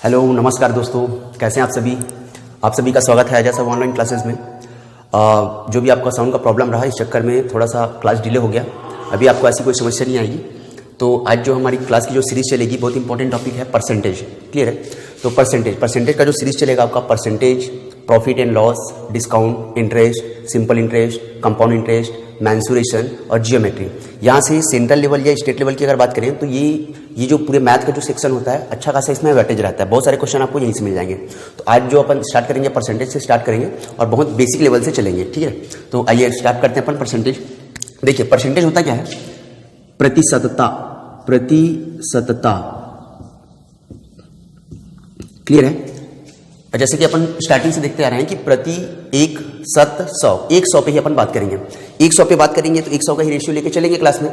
Hello नमस्कार दोस्तों, कैसे हैं आप सभी। आप सभी का स्वागत है जैसा ऑनलाइन क्लासेस में। जो भी आपका साउंड का प्रॉब्लम रहा, इस चक्कर में थोड़ा सा क्लास डिले हो गया। अभी आपको ऐसी कोई समस्या नहीं आएगी। तो आज जो हमारी क्लास की जो सीरीज़ चलेगी, बहुत इंपॉर्टेंट टॉपिक है परसेंटेज। क्लियर है। तो परसेंटेज का जो सीरीज़ चलेगा आपका, percentage, profit and loss, discount, interest, simple interest, compound interest, mensuration और जियोमेट्री। यहाँ से सेंट्रल लेवल या स्टेट लेवल की अगर बात करें तो ये जो पूरे मैथ का जो सेक्शन होता है, अच्छा खासा इसमें वेटेज रहता है। बहुत सारे क्वेश्चन आपको यहीं से मिल जाएंगे। तो आज जो अपन स्टार्ट करेंगे परसेंटेज से स्टार्ट करेंगे और बहुत बेसिक लेवल से चलेंगे। ठीक है। तो आइए स्टार्ट करते हैं अपन परसेंटेज। देखिए परसेंटेज होता क्या है, प्रतिशतता। क्लियर है। जैसे कि अपन स्टार्टिंग से देखते आ रहे हैं कि प्रति 100 पे ही अपन बात करेंगे। 100 पे बात करेंगे तो 100 का ही रेशियो लेके चलेंगे क्लास में।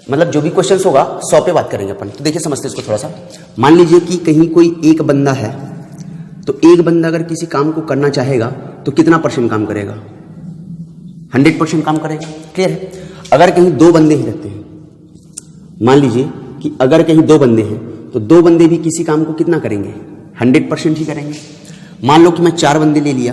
मतलब जो भी क्वेश्चंस होगा 100 पे बात करेंगे अपन। तो देखिए समझते हैं इसको थोड़ा सा। मान लीजिए कि कहीं कोई एक बंदा है, तो एक बंदा अगर किसी काम को करना चाहेगा तो कितना परसेंट काम करेगा? 100% काम करेगा। क्लियर है। अगर कहीं दो बंदे ही रहते हैं, मान लीजिए कि अगर कहीं दो बंदे हैं तो दो बंदे भी किसी काम को कितना करेंगे? 100% ही करेंगे। मान लो कि मैं 4 बंदे ले लिया,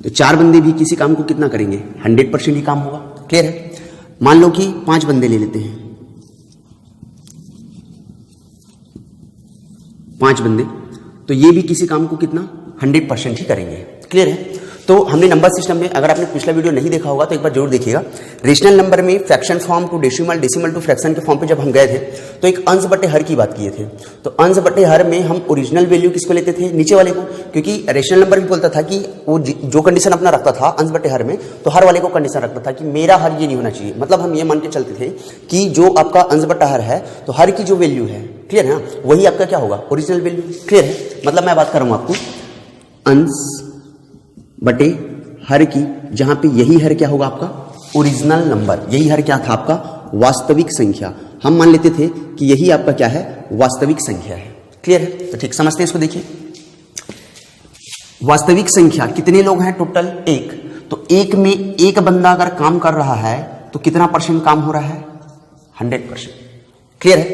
तो 4 बंदे भी किसी काम को कितना करेंगे? 100% ही काम होगा। क्लियर है। मान लो कि 5 बंदे ले लेते हैं, 5 बंदे, तो ये भी किसी काम को कितना? 100% ही करेंगे। क्लियर है। तो हमने नंबर सिस्टम में, अगर आपने पिछला वीडियो नहीं देखा होगा तो एक बार जरूर देखिएगा। रेशनल नंबर में fraction form to decimal, decimal to fraction के फॉर्म पे जब हम गए थे तो एक अंश बटे हर की बात किए थे। तो अंश बटे हर में हम ओरिजिनल वैल्यू किसको लेते थे? नीचे वाले को। क्योंकि रेशनल नंबर भी बोलता था कि वो जो कंडीशन अपना रखता था अंश बटे हर में, तो हर वाले को कंडीशन रखता था कि मेरा हर ये नहीं होना चाहिए। मतलब हम ये मान के चलते थे कि जो आपका अंश बटा हर है, तो हर की जो वैल्यू है, क्लियर है ना, वही आपका क्या होगा? Original value. क्लियर है। मतलब मैं बात करूंगा आपको अंश बटे हर की, जहां पे यही हर क्या होगा आपका? Original number. यही हर क्या था आपका? वास्तविक संख्या। हम मान लेते थे कि यही आपका क्या है? वास्तविक संख्या है। क्लियर है। तो ठीक समझते हैं इसको। देखिए वास्तविक संख्या कितने लोग हैं? टोटल 1। तो 1 में एक बंदा अगर काम कर रहा है तो कितना परसेंट काम हो रहा है? 100%। क्लियर है।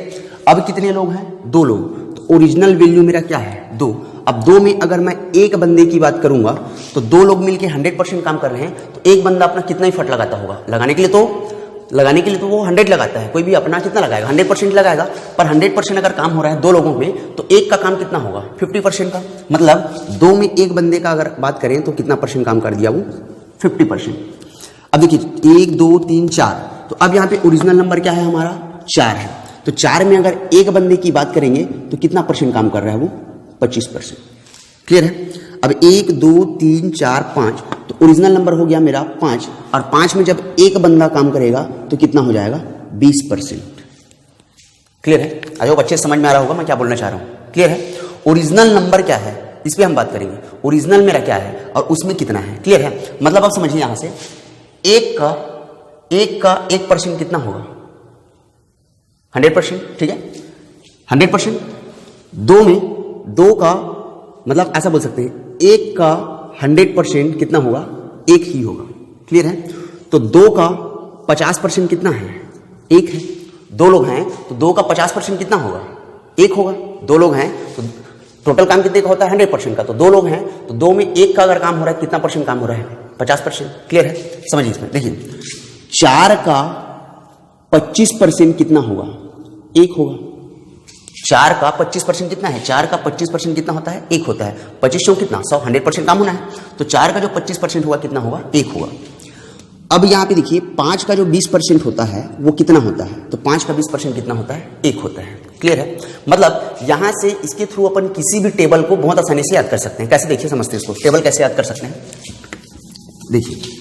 अब कितने लोग हैं? 2 लोग। तो ओरिजिनल वैल्यू मेरा क्या है? 2। अब 2 में अगर मैं एक बंदे की बात करूंगा तो 2 लोग मिलके 100% काम कर रहे हैं, तो एक बंदा अपना कितना ही फट लगाता होगा? लगाने के लिए तो वो 100 लगाता है। कोई भी अपना कितना लगाएगा? 100% लगाएगा। पर 100% अगर काम हो रहा है 2 लोगों में, तो एक का काम कितना होगा? 50% का। मतलब 2 में एक बंदे का अगर बात करें तो कितना परसेंट काम कर दिया वो? 50%। अब देखिए 1 2 3 4, तो अब यहाँ पे ओरिजिनल नंबर क्या है हमारा? 4 है। तो 4 में अगर एक बंदे की बात करेंगे तो कितना परसेंट काम कर रहा है वो? 25%। क्लियर है। अब 1 2 3 4 5, तो ओरिजिनल नंबर हो गया मेरा 5, और 5 में जब एक बंदा काम करेगा तो कितना हो जाएगा? 20%। क्लियर है। आई होप अच्छे समझ में आ रहा होगा मैं क्या बोलना चाह रहा हूं। क्लियर है। ओरिजिनल नंबर क्या है, इस पे हम बात करेंगे। ओरिजिनल मेरा क्या है और उसमें कितना है। क्लियर है। मतलब आप समझिए यहां से एक का 1% कितना होगा? 100%। ठीक है। 100%। 2 में 2 का मतलब ऐसा बोल सकते हैं, 1 का 100% कितना होगा? 1 ही होगा। क्लियर है। तो 2 का 50% कितना है? 1 है। 2 लोग हैं तो 2 का 50% कितना होगा? 1 होगा। 2 लोग हैं तो टोटल काम कितने का होता है? 100% का। तो 2 लोग हैं तो 2 में 1 का अगर काम हो रहा है, कितना परसेंट काम हो रहा है? 50%। क्लियर है। समझिए इसमें। देखिए 4 का 25% कितना होगा? 1 होगा। 4 का 25% कितना है? 4 का 25% कितना होता है? 1 होता है। 25 कितना? 100। 100% काम होना है तो 4 का जो 25% होगा कितना होगा? 1 होगा। अब यहां पे देखिए 5 का जो 20% होता है वो कितना होता है? तो 5 का 20% कितना होता है? 1 होता है। क्लियर है। मतलब यहां से इसके थ्रू अपन किसी भी टेबल को बहुत आसानी से याद कर सकते हैं। कैसे? देखिए समझते हैं इसको। टेबल कैसे याद कर सकते हैं? देखिए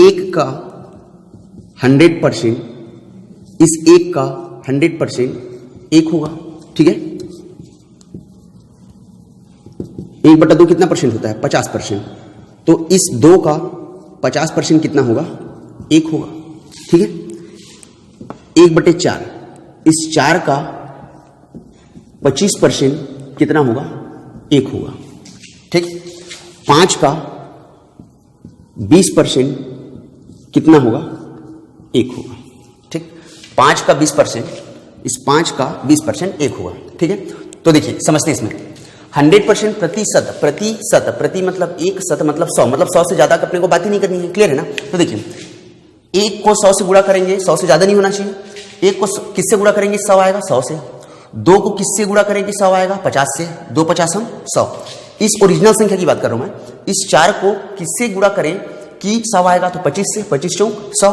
1 का 100%, इस 1 का 100% 1 होगा। ठीक है। 1/2 कितना परसेंट होता है? 50%। तो इस 2 का 50% कितना होगा? 1 होगा। ठीक है। 1/4, इस 4 का 25% कितना होगा? 1 होगा। ठीक। 5 का 20% कितना होगा? 1 होगा। ठीक, 5 का 20%, इस 5 का 20% 1 होगा। ठीक है, तो देखिए समझते हैं इसमें 100% प्रतिशत, प्रति मतलब 1 शत मतलब 100, मतलब 100 से ज्यादा अपने को बात ही नहीं करनी है। क्लियर है ना? तो देखिए 1 को 100 से गुणा करेंगे, 100 से ज्यादा नहीं होना चाहिए। 1 को किससे गुणा करेंगे? 100 आएगा, 100 से। 2 को किससे गुणा करेंगे? 100 आएगा, 50 से। 2 50 हम 100। इस ओरिजिनल संख्या की बात कर रहा हूं मैं। इस 4 को किससे गुणा करें कि 100 आएगा? तो 25 से। 25 चौक 100।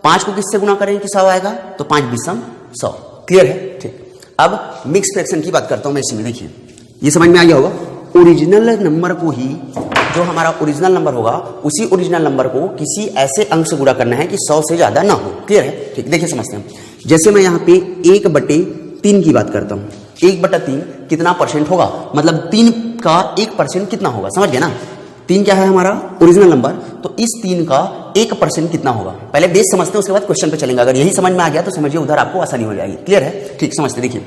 5 को किससे गुणा करें कि 100 आएगा? तो 5 20 हम 100। क्लियर है? ठीक, अब मिक्स फ्रैक्शन की बात करता हूं मैं इसमें। देखिए ये समझ में आ गया होगा। ओरिजिनल नंबर को ही, जो हमारा ओरिजिनल नंबर होगा, उसी ओरिजिनल नंबर को किसी ऐसे अंक से गुणा करना है कि 100 से ज्यादा ना हो। क्लियर है? ठीक, देखिए समझते हैं। जैसे मैं यहाँ पे 1/3 की बात करता हूँ। 1/3 कितना परसेंट होगा? मतलब 3 का 1% कितना होगा? समझ गए ना? 3 क्या है हमारा ओरिजिनल नंबर, तो इस 3 का 1% कितना होगा? पहले बेस समझते हैं, उसके बाद क्वेश्चन पे चलेंगे। अगर यही समझ में आ गया तो समझिए उधर आपको आसानी हो जाएगी। क्लियर है? ठीक, समझते देखिए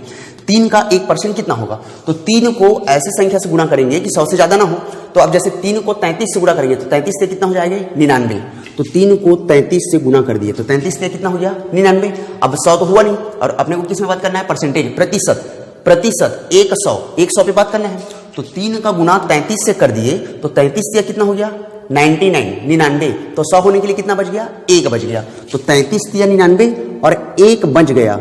3 का 1% कितना होगा? तो 3 को ऐसे संख्या से गुणा करेंगे कि 100 से ज्यादा ना हो। तो अब जैसे 3 को 33 से गुणा करेंगे तो 33 से कितना हो जाएगा? 99। तो 3 को 33 से गुणा कर दिए तो 33 से कितना हो गया? 99। अब 100 तो हुआ नहीं, और अपने को किस में बात करना है? परसेंटेज, प्रतिशत। 100 पे बात करना है। तो 3 का गुना 33 से कर दिए तो 33 से कितना हो गया? 99। तो 100 होने के लिए कितना बच गया? 1 बच गया। तो 33 दिया 99 और 1 बच गया।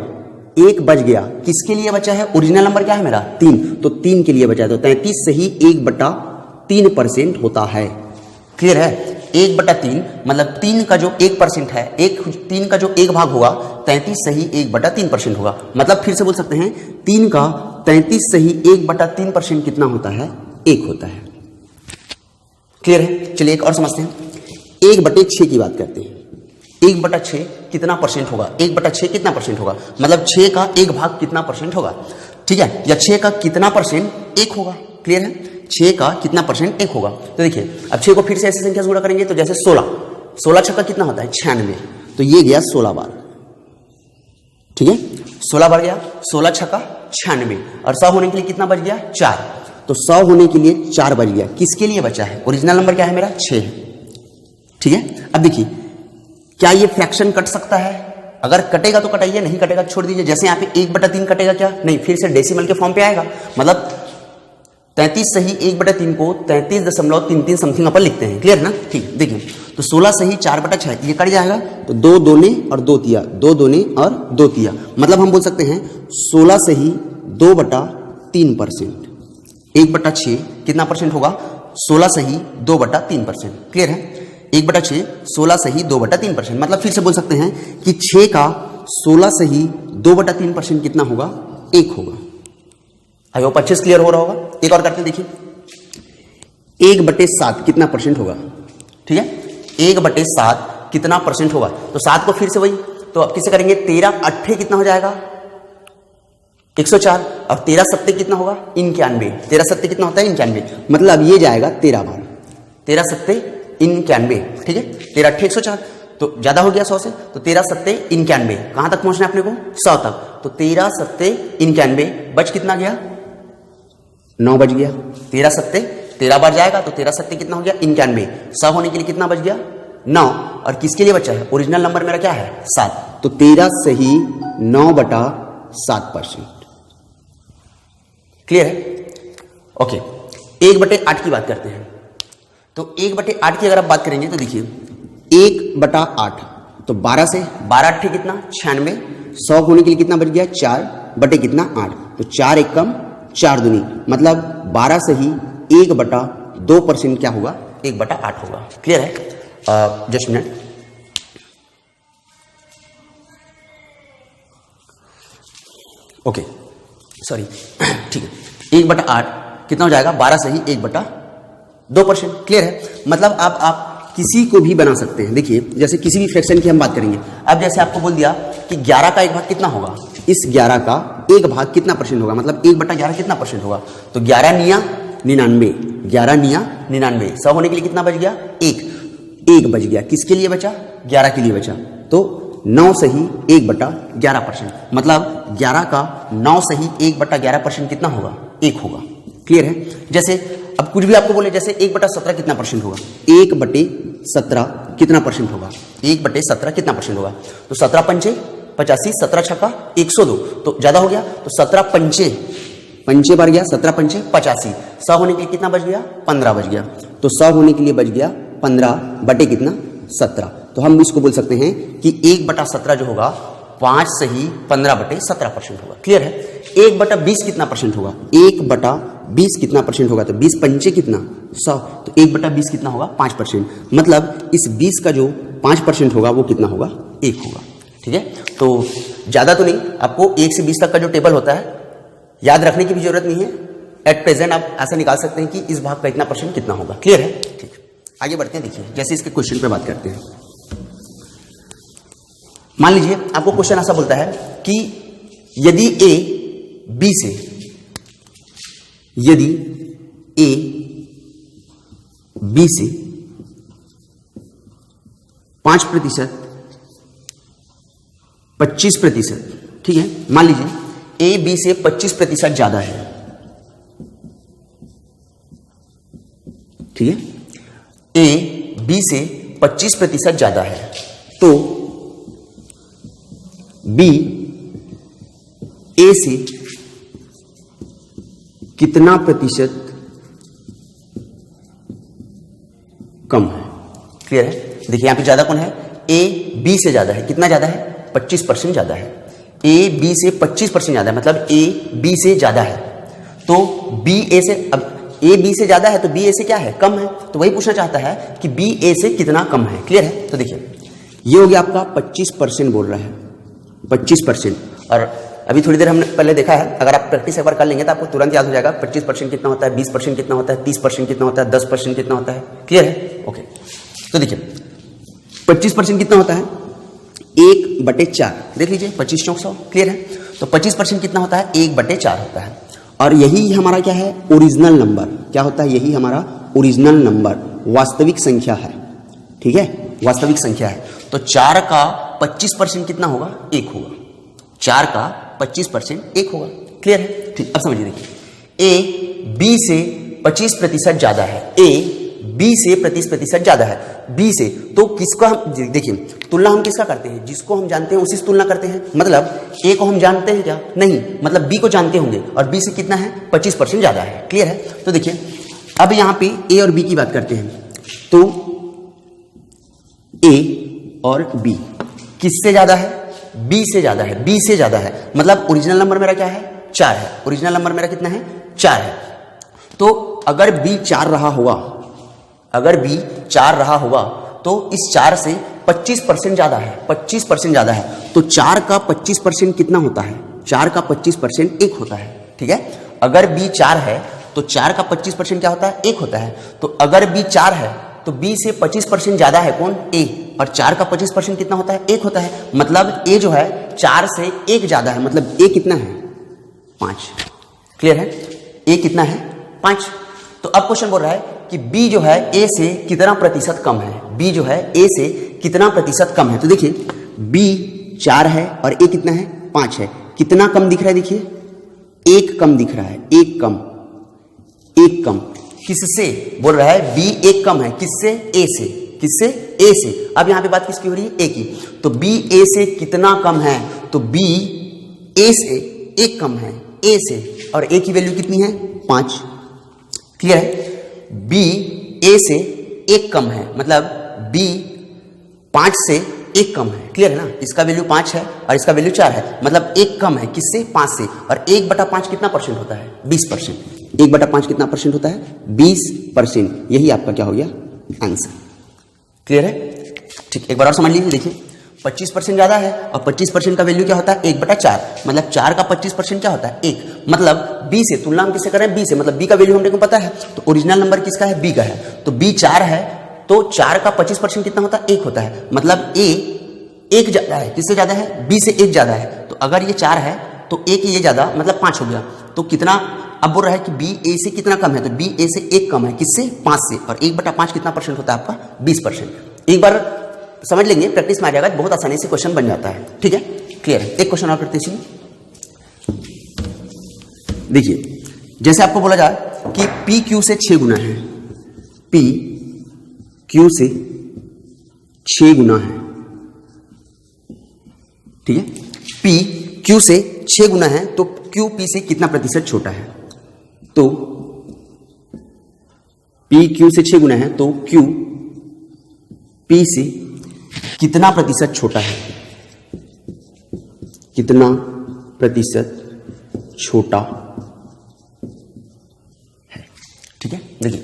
1 बच गया, किसके लिए बचा है? ओरिजिनल नंबर क्या है मेरा? 3, तो 3 के लिए बचा है। तो 33 से ही 1/3% होता है। क्लियर है? 1/3 मतलब 3 का जो 1% है, 3 का जो 1 भाग होगा 33 से ही 1/3% होगा। मतलब फिर से बोल सकते हैं 3 का 33 से ही 1/3% कितना होता है? 1 होता है। क्लियर है? चलिए एक और समझते हैं। 1/6 की बात करते हैं। 1/6 कितना परसेंट होगा? 1/6 कितना परसेंट होगा? मतलब 6 का 1 भाग कितना परसेंट होगा? ठीक है, या 6 का कितना परसेंट 1 होगा? क्लियर है? 6 का कितना परसेंट 1 होगा? तो देखिए अब 6 को फिर से ऐसी संख्या से गुणा करेंगे तो जैसे 16 छक्का कितना होता है? 96। तो ये गया 16 बार। ठीक है, 16 बार गया, 16 छक्का 96, और 100 होने के लिए कितना बच गया? 4। तो 100 होने के लिए 4 बच गया। किसके लिए बचा है? ओरिजिनल नंबर क्या है मेरा? 6 है। ठीक है, अब देखिए क्या ये फ्रैक्शन कट सकता है? अगर कटेगा तो कटाइए, नहीं कटेगा छोड़ दीजिए। जैसे यहाँ पे 1/3 कटेगा क्या? नहीं, फिर से डेसिमल के फॉर्म पे आएगा। मतलब 33 से ही 1/3 को 33.33 समथिंग अपन लिखते हैं। क्लियर है ना? ठीक, देखिए तो 16 से ही 4/6 ये कट जाएगा, तो 2 दूने और 2 तिया, 2 दूने और 2 तिया, मतलब हम बोल सकते हैं 16 से ही 2/3%। 1/6 कितना परसेंट होगा? 16 से ही 2/3%। क्लियर है? 1/6 16 से ही 2/3%। मतलब फिर से बोल सकते हैं कि 6 का 16 से ही 2/3% कितना होगा? 1 होगा। आई होप अच्छे से क्लियर हो रहा होगा। एक और करते हैं, देखिए 1/7 कितना परसेंट होगा? ठीक है, 1/7 कितना परसेंट होगा? तो 7 को फिर से वही, तो अब किसे करेंगे? 13 8 कितना हो जाएगा? 104, और 13 7 कितना होगा? 91। 13 7 कितना होता है? 91। मतलब ये जाएगा 13 बार। 13 7 91। ठीक है, 13 8 104, तो ज्यादा हो गया 100 से, तो 13 7 91। कहां तक पहुंचना है अपने को? 100 तक। तो 13 7 91, बच कितना गया? 9 बच गया। 13 7 13 बार जाएगा तो 13 7 कितना हो गया? 91। 100 होने के लिए कितना बच गया? 9। और किसके लिए बचा है? ओरिजिनल नंबर मेरा क्या है? 7। तो 13 से ही 9/7%। क्लियर है? ओके, 1/8 की बात करते हैं। तो 1/8 की अगर आप बात करेंगे तो देखिए 1/8, तो 12 से 12 8 कितना? 96। 100 होने के लिए कितना बच गया? 4 कितना? 8। तो 4 1 कम 4 दूनी, मतलब 12 से ही 1/2% क्या होगा? 1/8 होगा। क्लियर है? Just minute. ओके, सॉरी, ठीक है, 1/8 कितना हो जाएगा? 12 से ही 1/2%। क्लियर है? मतलब आप किसी को भी बना सकते हैं। देखिए जैसे किसी भी फ्रैक्शन की हम बात करेंगे। अब जैसे आपको बोल दिया कि 11 का 1 भाग कितना होगा? इस 11 का 1 भाग कितना परसेंट होगा? मतलब 1/11 कितना परसेंट होगा? तो 11 निया 99, 11 निया 99। 100 होने के लिए कितना बच गया? 1 बच गया। किसके लिए बचा? 11 के लिए बचा। तो 9 से ही 1/11%, मतलब 11 का 9 से ही 1/11% कितना होगा? 1 होगा। क्लियर है? जैसे अब कुछ भी आपको बोले, जैसे 1/17 कितना परसेंट होगा? 1/17 17 कितना परसेंट होगा? 1/17 कितना परसेंट होगा? तो 17 पंचे 85, 17 छक्का 102, तो ज्यादा हो गया, तो 17 पंचे बार गया, 17 पंचे 85, 100 होने के लिए कितना बच गया? 15 बच गया। तो 100 होने के लिए बच गया 15 बटे कितना? 17। तो हम इसको बोल सकते हैं कि 1/17 जो होगा 5 सही 15/17% होगा। क्लियर है? 1/20 कितना परसेंट होगा? 1/20 कितना परसेंट होगा? तो 20 पंचे कितना? 100, तो 1/20 कितना होगा? 5%। मतलब इस 20 का जो 5% होगा वो कितना होगा? 1 होगा। ठीक है, तो ज्यादा तो नहीं, आपको 1 से 20 तक का जो टेबल होता है याद रखने की भी जरूरत नहीं है। एट प्रेजेंट आप ऐसा निकाल सकते हैं कि इस भाग का इतना परसेंट कितना होगा। क्लियर है? ठीक, आगे बढ़ते हैं। देखिए जैसे इसके क्वेश्चन पे बात करते हैं। मान लीजिए आपको क्वेश्चन ऐसा बोलता है कि यदि ए बी से 5%, 25%, ठीक है, मान लीजिए ए बी से 25% ज्यादा है। ठीक है, ए बी से 25% ज्यादा है, तो बी ए से कितना प्रतिशत कम है? क्लियर है? देखिए यहां पे ज्यादा कौन है? ए बी से ज्यादा है। कितना ज्यादा है? 25% ज्यादा है। ए बी से 25% ज्यादा है, मतलब ए बी से ज्यादा है, तो बी ए से, अब ए बी से ज्यादा है तो बी ए से क्या है? कम है। तो वही पूछना चाहता है कि बी ए से कितना कम है। क्लियर है? तो देखिए ये हो गया आपका 25% बोल रहा है, 25%। और अभी थोड़ी देर हमने पहले देखा है, अगर आप प्रैक्टिस एक बार कर लेंगे तो आपको तुरंत याद हो जाएगा 25% कितना होता है, 20% कितना होता है, 30% कितना होता है, 10% कितना होता है। क्लियर है? ओके, तो देखिए 25% कितना होता है? 1/4। देख लीजिए 25 चौक 100। क्लियर है? तो 25% कितना होता है? 1/4 होता है। और यही हमारा क्या है? Original number. क्या होता है? यही हमारा ओरिजिनल नंबर, वास्तविक संख्या है। ठीक है, वास्तविक संख्या है। तो 4 का 25% कितना होगा? 1 होगा। 4 का 25% 1 होगा। क्लियर है? ठीक, अब समझिए। देखिए ए बी से 25% ज्यादा है, ए बी से 25% ज्यादा है बी से, तो किसका हम देखिए तुलना हम किसका करते हैं? जिसको हम जानते हैं उसी से तुलना करते हैं। मतलब ए को हम जानते हैं क्या? नहीं, मतलब बी को जानते होंगे, और बी से कितना है? 25% ज्यादा है। क्लियर है? तो देखिए अब यहां पे ए और बी की बात करते हैं, तो ए और बी किससे ज्यादा है? बी से ज्यादा है। बी से ज्यादा है, मतलब ओरिजिनल नंबर मेरा क्या है? 4 है। ओरिजिनल नंबर मेरा कितना है? 4 है। तो अगर बी 4 रहा होगा, अगर बी 4 रहा होगा तो इस 4 से 25% ज्यादा है, 25% ज्यादा है। तो 4 का 25% कितना होता है? 4 का 25% 1 होता है। ठीक है, अगर बी 4 है तो 4 का 25% क्या होता है? 1 होता है। तो अगर बी 4 है तो बी से 25% ज्यादा है कौन? ए। और 4 का 25% कितना होता है? 1 होता है। मतलब ए जो है 4 से 1 ज्यादा है, मतलब ए कितना है? 5। क्लियर है? ए कितना है? 5। तो अब क्वेश्चन बोल रहा है कि बी जो है ए से कितना प्रतिशत कम है? बी जो है ए से कितना प्रतिशत कम है? तो देखिए बी 4 है और ए कितना है? 5 है। कितना कम दिख रहा है? देखिए 1 कम दिख रहा है। 1 कम, 1 कम किससे बोल रहा है? बी 1 कम है। किससे? ए से। किससे? ए से। अब यहां पे बात किसकी हो रही है? ए की। तो बी ए से कितना कम है? तो बी ए से 1 कम है, ए से, और ए की वैल्यू कितनी है? 5। क्लियर है? बी ए से 1 कम है, मतलब बी 5 से 1 कम है। क्लियर है ना? इसका वैल्यू 5 है और इसका वैल्यू 4 है, मतलब 1 कम है। किससे? 5 से। और 1/5 कितना परसेंट होता है? 20%। 1/5 कितना परसेंट होता है? 20%। यही आपका क्या हो गया? आंसर। क्लियर है? ठीक, एक बार और समझ लीजिए। देखिए 25% ज्यादा है और 25% का वैल्यू क्या होता है? 1/4। मतलब 4 का 25% क्या होता है? 1। मतलब बी से तुलना हम किससे करें? बी से। मतलब बी का वैल्यू हमने को पता है, तो ओरिजिनल नंबर किसका है? बी का है। तो बी 4 है तो 4 का 25% कितना होता है? 1 होता है। मतलब ए 1 ज्यादा है। किससे ज्यादा है? बी से 1 ज्यादा है। तो अगर ये 4 है तो 1 ये ज्यादा, मतलब 5 हो गया। तो कितना अब बोल रहा है कि बी ए से कितना कम है? तो बी ए से 1 कम है। किससे? 5 से। और 1/5 कितना परसेंट होता है आपका? 20%। एक बार समझ लेंगे, प्रैक्टिस में आ जाएगा, बहुत आसानी से क्वेश्चन बन जाता है। ठीक है? क्लियर है? एक क्वेश्चन और करते हैं। देखिए जैसे आपको बोला जाए कि पी क्यू से 6 गुना है, पी क्यू से 6 गुना है, ठीक है। P Q से 6 गुना है तो Q P से कितना प्रतिशत छोटा है? तो P Q से 6 गुना है तो Q P से कितना प्रतिशत छोटा है? कितना प्रतिशत छोटा है, ठीक है। देखिए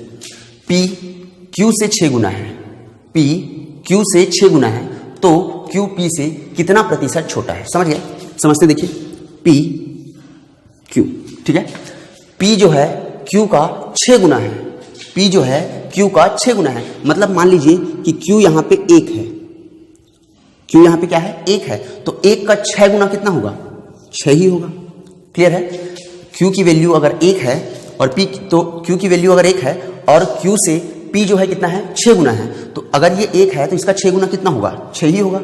P Q से 6 गुना है, P Q से 6 गुना है तो Q P से कितना प्रतिशत छोटा है? समझ गए? समझते देखिए P Q, ठीक है। P जो है Q का 6 गुना है, P जो है Q का 6 गुना है, मतलब मान लीजिए कि Q यहां पे 1 है, Q यहां पे क्या है? 1 है, तो 1 का 6 गुना कितना होगा? 6 ही होगा। क्लियर है? Q की वैल्यू अगर 1 है और P, तो Q की वैल्यू अगर 1 है और Q से P जो है कितना है? 6 गुना है, तो अगर ये 1 है तो इसका 6 गुना कितना होगा? 6 ही होगा।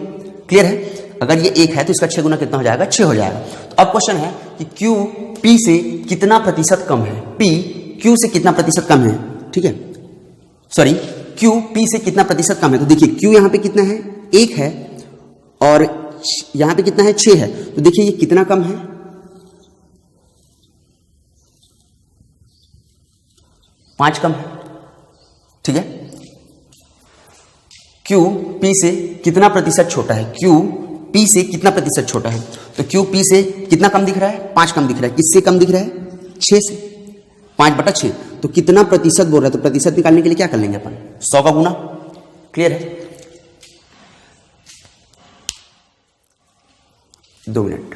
क्लियर है? अगर ये 1 है तो इसका 6 गुना कितना हो जाएगा? 6 हो जाएगा। तो अब क्वेश्चन है कि Q P से कितना प्रतिशत कम है? P Q से कितना प्रतिशत कम है, ठीक है, सॉरी Q P से कितना प्रतिशत कम है? तो देखिए Q यहां पे कितना है? 1 है और यहां पे कितना है? 6 है, तो देखिए ये कितना कम है? 5 कम है, ठीक है। Q P से कितना प्रतिशत छोटा है? Q P से कितना प्रतिशत छोटा है? तो Q P से कितना कम दिख रहा है? 5 कम दिख रहा है। किससे कम दिख रहा है? 6 से। 5/6, तो कितना प्रतिशत बोल रहा है? तो प्रतिशत निकालने के लिए क्या कर लेंगे अपन? 100 का गुना। क्लियर है? 2 मिनट।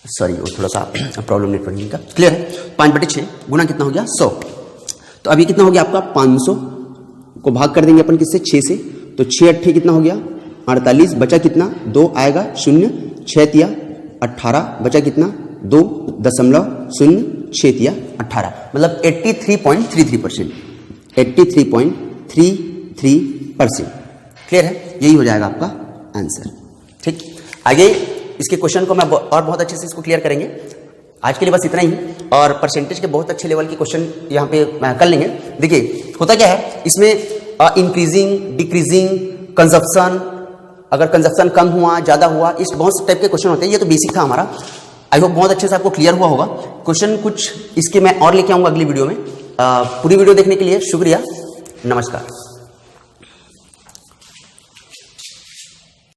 सॉरी वो थोड़ा सा प्रॉब्लम नेटवर्किंग का। क्लियर है? 5/6 गुना कितना हो गया? 100। तो अभी कितना हो गया आपका? 500 को भाग कर देंगे अपन किससे? 6 से, तो 6 अट्ठे कितना हो गया? 48, बचा कितना? 2 आएगा 0, 6 तिया 18, बचा कितना? 2.06 तिया 18, मतलब 83.33%। 83.33%। क्लियर है? यही हो जाएगा आपका आंसर। ठीक, आगे इसके क्वेश्चन को मैं और बहुत अच्छे से इसको क्लियर करेंगे। आज के लिए बस इतना ही, और परसेंटेज के बहुत अच्छे लेवल के क्वेश्चन यहाँ पे कर लेंगे। देखिए होता क्या है इसमें, इंक्रीजिंग, डिक्रीजिंग, कंजप्शन, अगर कंजप्शन कम हुआ ज़्यादा हुआ, इस बहुत टाइप के क्वेश्चन होते हैं। ये तो बेसिक था हमारा। आई होप बहुत अच्छे से आपको क्लियर हुआ होगा। क्वेश्चन कुछ इसके मैं और लेके आऊँगा अगली वीडियो में। पूरी वीडियो देखने के लिए शुक्रिया, नमस्कार।